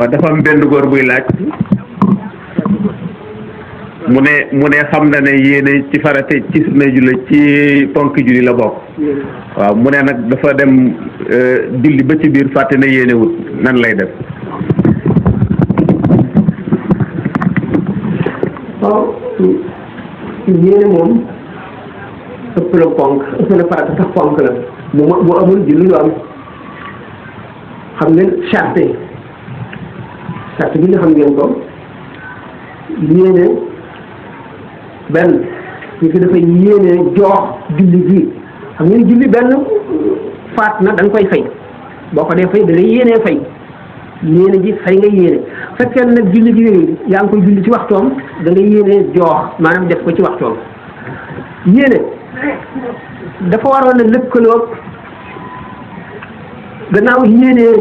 dafa am benn góor buy laaj mu ne xam na ne yéene ci farate ci sunna julli ci ponk julli la bokk waaw mu ne nag dafa dem julli ba ci biir fàtte na yéene wut nan lay def. waaw yéene moom ëpp la ponk ëpp la farata sax ponk la bu amul julli lu am xam ngeen charte bi nga xam ngeen ko yéene benn ñu fi dafay yéene joox julli gi xam ngeen julli benn faat na da nga koy fay boo ko dee fay da ngay yéenee fay yéene ji fay nga yéene fekkee nag julli gi yaa ngi koy julli ci waxtoom da ngay yéenee joox maanaam def ko ci waxtoom yéene dafa waroon a lëkkaloog gannaaw yéenee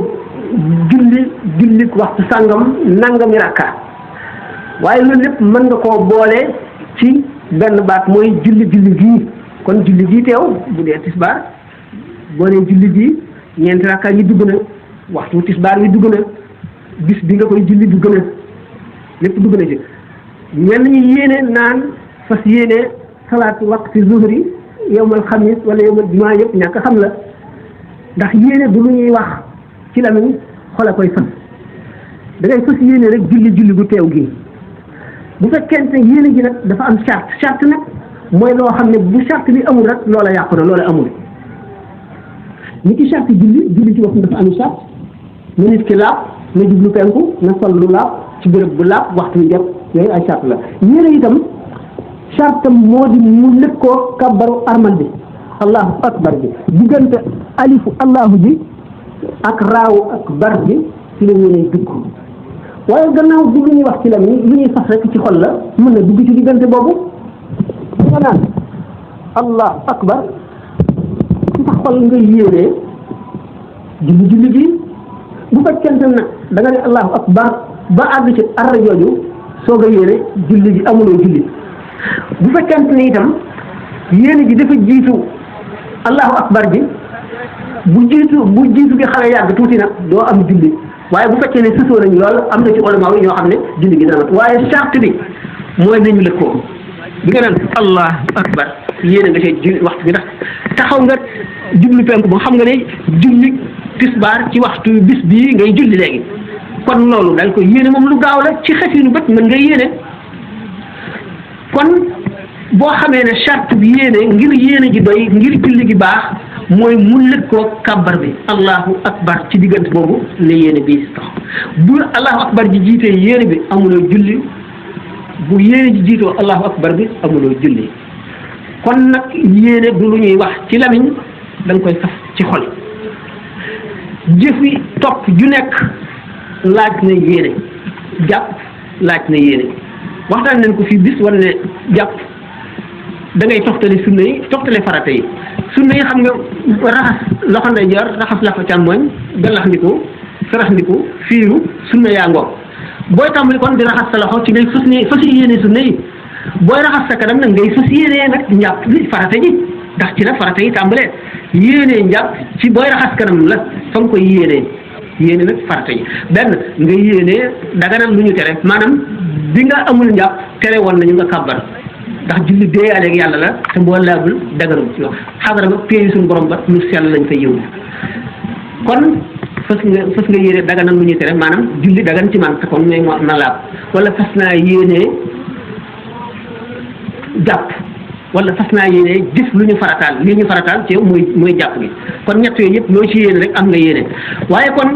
julli waxtu sàngam nangami rakka waaye loolu lépp mën nga koo boole ci benn baat mooy julli gii kon julli gii teew bu dee tisbaar boo nee julli gii ñeenti rakka yi dugg na waxtu tisbaar yi dugg na bis bi nga koy julli dugg na lépp dugg na ci ñenn ñi yéene naan fas yéene salaatu waqti zuhri yowmal xamis wala yowmal jumaa yëpp ñàkk xam la ndax yéene du lu ñuy wax ci lamiñ xol a koy fas da ngay fas yéene rek julli gu teew gi bu fekkente yéene ji nag dafa am charte nag mooy loo xam ne bu charte bi amul rek loola yàqu na loola amul ni ki charte julli ci boppam dafa am charte na nit ki laab na jublu penku na sol lu laab ci béréb bu laab waxtu wi jot yooyu ay charte la yéene itam charte moo di mu lëkkoo kabbaru armal bi allahu akbar bi diggante alifu allahu ji ak raawu ak bar bi ci la yéene dugg waaye gannaaw bu lu ñuy wax ci la lu ñuy fas rek ci xol la mën na dugg ci diggante boobu nga naan allahu akbar ci sa xol nga yéenee julli gi bu fekkente nag da nga ne allahu akbar ba àgg ci arra jooju soog a yéene julli gi amuloo julli bu fekkente ne itam yéene ji dafa jiitu allahu akbar ji bu jiitu gi xale yàgg tuuti nag doo am julli waaye bu fekkee ne sësoo nañ lool am na ci ulama yi ñoo xam ne julli gi dana mat waaye charte bi mooy nañu lëkkoo bi nga naan allahu akbar yéene nga see julli waxtu bi ndax taxaw nga jublu penku ba xam nga ne julli tisbaar ci waxtu bis bii ngay julli léegi kon loolu dañ ko yéene moom lu gaaw la ci xefinu bët mën nga yéene kon boo xamee ne charte bi yéene ngir yéene ji doy ngir julli gi baax mooy mu lëkkoo kàbbar bi allahu akbar ci diggante boobu la yéene bi tax bu allahu akbar ji jiitee yéene bi amuloo julli bu yéene ji jiitoo allahu akbar bi amuloo julli kon nag yéene du lu ñuy wax ci lamiñ da nga koy fas ci xol jëfi topp ju nekk laaj na yéene jàpp laaj na yéene waxtaan nañ ko fii bis war ne jàpp da ngay toftale sunna yi toftale farata yi sunna yi xam nga raxas loxo ndeyjoor raxas loxo càmmoñ galax ndiku sarax ndiku fiiru sunna yaa ngoog booy tàmbali kon di raxas sa loxo ci ngay fas yéene sunna yi booy raxas sa kanam nag ngay fas yéene nag njàpp li farata ji ndax ci la farata yi tàmbalee yéene njàpp ci booy raxas kanam la fa nga koy yéene nag farata yi benn nga yéene daganam lu ñu tere maanaam bi nga amul njàpp tere woon nañu nga kàbbar ndax julli déeyaale ak yàlla la te boo laabul daganul ci wax xadara ba péeyi suñu borom ba lu sell lañ fay yëwu kon fas nga yéene daganam lu ñuy tere maanaam julli dagan ci man te kon mooy na laab wala fas naa yéene jàpp wala fas naa yéene jëf lu ñu farataal li ñu farataal ci yow mooy jàpp gi kon ñett yooyu yëpp loo ci yéene rek am nga yéene waaye kon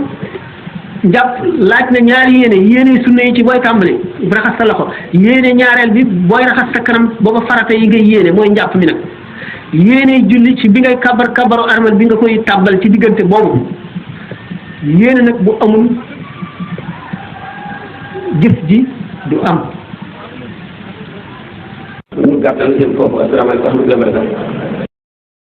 njàpp laaj na ñaari yéene sunna yi ci booy tàmbali raxas sa loxo yéene ñaareel bi booy raxas sa kanam booba farata yi ngay yéene mooy njàpp mi nag yéene julli ci bi ngay kabaru armal bi nga koy tàbbal ci diggante boobu yéene nag bu amul jëf ji du am. ñu gàttal jëm foofu asalaamaaleykum wa rahmatulah.